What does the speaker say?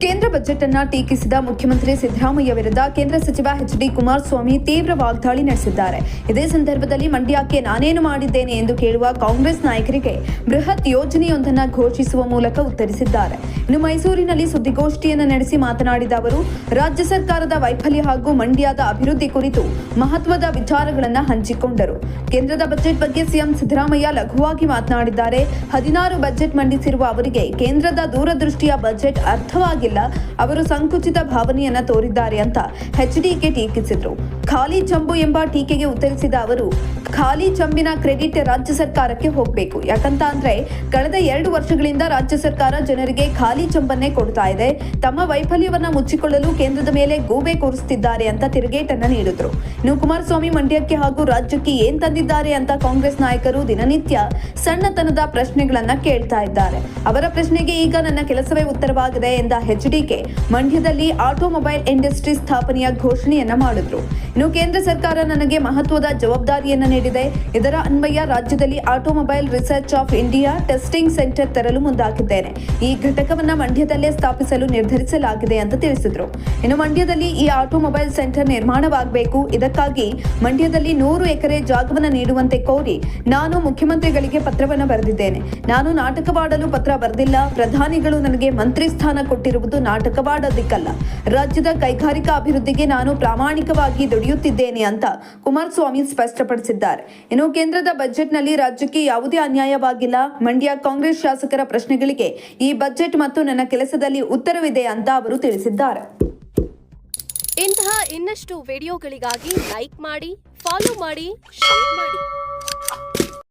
ಕೇಂದ್ರ ಬಜೆಟ್ ಅನ್ನ ಟೀಕಿಸಿದ ಮುಖ್ಯಮಂತ್ರಿ ಸಿದ್ದರಾಮಯ್ಯ ವಿರುದ್ಧ ಕೇಂದ್ರ ಸಚಿವ ಎಚ್.ಡಿ. ಕುಮಾರಸ್ವಾಮಿ ತೀವ್ರ ವಾಗ್ದಾಳಿ ನಡೆಸಿದ್ದಾರೆ. ಇದೇ ಸಂದರ್ಭದಲ್ಲಿ ಮಂಡ್ಯಕ್ಕೆ ನಾನೇನು ಮಾಡಿದ್ದೇನೆ ಎಂದು ಕೇಳುವ ಕಾಂಗ್ರೆಸ್ ನಾಯಕರಿಗೆ ಬೃಹತ್ ಯೋಜನೆಯೊಂದನ್ನು ಘೋಷಿಸುವ ಮೂಲಕ ಉತ್ತರಿಸಿದ್ದಾರೆ. ಇನ್ನು ಮೈಸೂರಿನಲ್ಲಿ ಸುದ್ದಿಗೋಷ್ಠಿಯನ್ನು ನಡೆಸಿ ಮಾತನಾಡಿದ ಅವರು, ರಾಜ್ಯ ಸರ್ಕಾರದ ವೈಫಲ್ಯ ಹಾಗೂ ಮಂಡ್ಯದ ಅಭಿವೃದ್ಧಿ ಕುರಿತು ಮಹತ್ವದ ವಿಚಾರಗಳನ್ನು ಹಂಚಿಕೊಂಡರು. ಕೇಂದ್ರದ ಬಜೆಟ್ ಬಗ್ಗೆ ಸಿಎಂ ಸಿದ್ದರಾಮಯ್ಯ ಲಘುವಾಗಿ ಮಾತನಾಡಿದ್ದಾರೆ. 16 ಬಜೆಟ್ ಮಂಡಿಸಿರುವ ಅವರಿಗೆ ಕೇಂದ್ರದ ದೂರದೃಷ್ಟಿಯ ಬಜೆಟ್ ಅರ್ಥವಾಗಿಲ್ಲ, ಅವರು ಸಂಕುಚಿತ ಭಾವನೆಯನ್ನ ತೋರಿದ್ದಾರೆ ಅಂತ ಎಚ್ಡಿಕೆ ಟೀಕಿಸಿದ್ರು. ಖಾಲಿ ಚಂಬು ಎಂಬ ಟೀಕೆಗೆ ಉತ್ತರಿಸಿದ ಅವರು, ಖಾಲಿ ಚಂಬಿನ ಕ್ರೆಡಿಟ್ ರಾಜ್ಯ ಸರ್ಕಾರಕ್ಕೆ ಹೋಗಬೇಕು. ಯಾಕಂತ ಅಂದ್ರೆ ಕಳೆದ 2 ವರ್ಷಗಳಿಂದ ರಾಜ್ಯ ಸರ್ಕಾರ ಜನರಿಗೆ ಖಾಲಿ ಚಂಬನ್ನೇ ಕೊಡ್ತಾ ಇದೆ. ತಮ್ಮ ವೈಫಲ್ಯವನ್ನ ಮುಚ್ಚಿಕೊಳ್ಳಲು ಕೇಂದ್ರದ ಮೇಲೆ ಗೂಬೆ ಕೂರಿಸುತ್ತಿದ್ದಾರೆ ಅಂತ ತಿರುಗೇಟನ್ನ ನೀಡಿದ್ರು. ಇನ್ನು ಕುಮಾರಸ್ವಾಮಿ ಮಂಡ್ಯಕ್ಕೆ ಹಾಗೂ ರಾಜ್ಯಕ್ಕೆ ಏನ್ ತಂದಿದ್ದಾರೆ ಅಂತ ಕಾಂಗ್ರೆಸ್ ನಾಯಕರು ದಿನನಿತ್ಯ ಸಣ್ಣತನದ ಪ್ರಶ್ನೆಗಳನ್ನ ಕೇಳ್ತಾ ಇದ್ದಾರೆ. ಅವರ ಪ್ರಶ್ನೆಗೆ ಈಗ ನನ್ನ ಕೆಲಸವೇ ಉತ್ತರವಾಗಿದೆ ಎಂದ ಎಚ್ಡಿಕೆ ಮಂಡ್ಯದಲ್ಲಿ ಆಟೋಮೊಬೈಲ್ ಇಂಡಸ್ಟ್ರಿ ಸ್ಥಾಪನೆಯ ಘೋಷಣೆಯನ್ನ ಮಾಡಿದ್ರು. ಇನ್ನು ಕೇಂದ್ರ ಸರ್ಕಾರ ನನಗೆ ಮಹತ್ವದ ಜವಾಬ್ದಾರಿಯನ್ನ ನೀಡಿದೆ. ಇದರ ಅನ್ವಯ ರಾಜ್ಯದಲ್ಲಿ automobile research of India testing centre ತರಲು ಮುಂದಾಗಿದ್ದೇನೆ. ಈ ಘಟಕವನ್ನ ಮಂಡ್ಯದಲ್ಲೇ ಸ್ಥಾಪಿಸಲು ನಿರ್ಧರಿಸಲಾಗಿದೆ ಅಂತ ತಿಳಿಸಿದ್ರು. ಇನ್ನು ಮಂಡ್ಯದಲ್ಲಿ ಈ ಆಟೋಮೊಬೈಲ್ ಸೆಂಟರ್ ನಿರ್ಮಾಣವಾಗಬೇಕು. ಇದಕ್ಕಾಗಿ ಮಂಡ್ಯದಲ್ಲಿ 100 ಎಕರೆ ಜಾಗವನ್ನು ನೀಡುವಂತೆ ಕೋರಿ ನಾನು ಮುಖ್ಯಮಂತ್ರಿಗಳಿಗೆ ಪತ್ರವನ್ನು ಬರೆದಿದ್ದೇನೆ. ನಾನು ನಾಟಕವಾಡಲು ಪತ್ರ ಬರೆದಿಲ್ಲ. ಪ್ರಧಾನಿಗಳು ನನಗೆ ಮಂತ್ರಿ ಸ್ಥಾನ ಕೊಟ್ಟಿರುವುದು ನಾಟಕವಾಡೋದಿಕ್ಕಲ್ಲ. ರಾಜ್ಯದ ಕೈಗಾರಿಕಾ ಅಭಿವೃದ್ಧಿಗೆ ನಾನು ಪ್ರಾಮಾಣಿಕವಾಗಿ ದುಡಿಯುತ್ತಿದ್ದೇನೆ ಅಂತ ಕುಮಾರಸ್ವಾಮಿ ಸ್ಪಷ್ಟಪಡಿಸಿದ್ದಾರೆ. ಇನ್ನು ಕೇಂದ್ರದ ಬಜೆಟ್ನಲ್ಲಿ ರಾಜ್ಯಕ್ಕೆ ಯಾವುದೇ ಅನ್ಯಾಯವಾಗಿಲ್ಲ. ಮಂಡ್ಯ ಕಾಂಗ್ರೆಸ್ ಶಾಸಕರ ಪ್ರಶ್ನೆಗಳಿಗೆ ಈ ಬಜೆಟ್ ಮತ್ತು ನನ್ನ ಕೆಲಸದಲ್ಲಿ ಉತ್ತರವಿದೆ ಅಂತ ಅವರು ತಿಳಿಸಿದ್ದಾರೆ. ಇಂತಹ ಇನ್ನಷ್ಟು ವಿಡಿಯೋಗಳಿಗಾಗಿ ಲೈಕ್ ಮಾಡಿ, ಫಾಲೋ ಮಾಡಿ, ಶೇರ್ ಮಾಡಿ.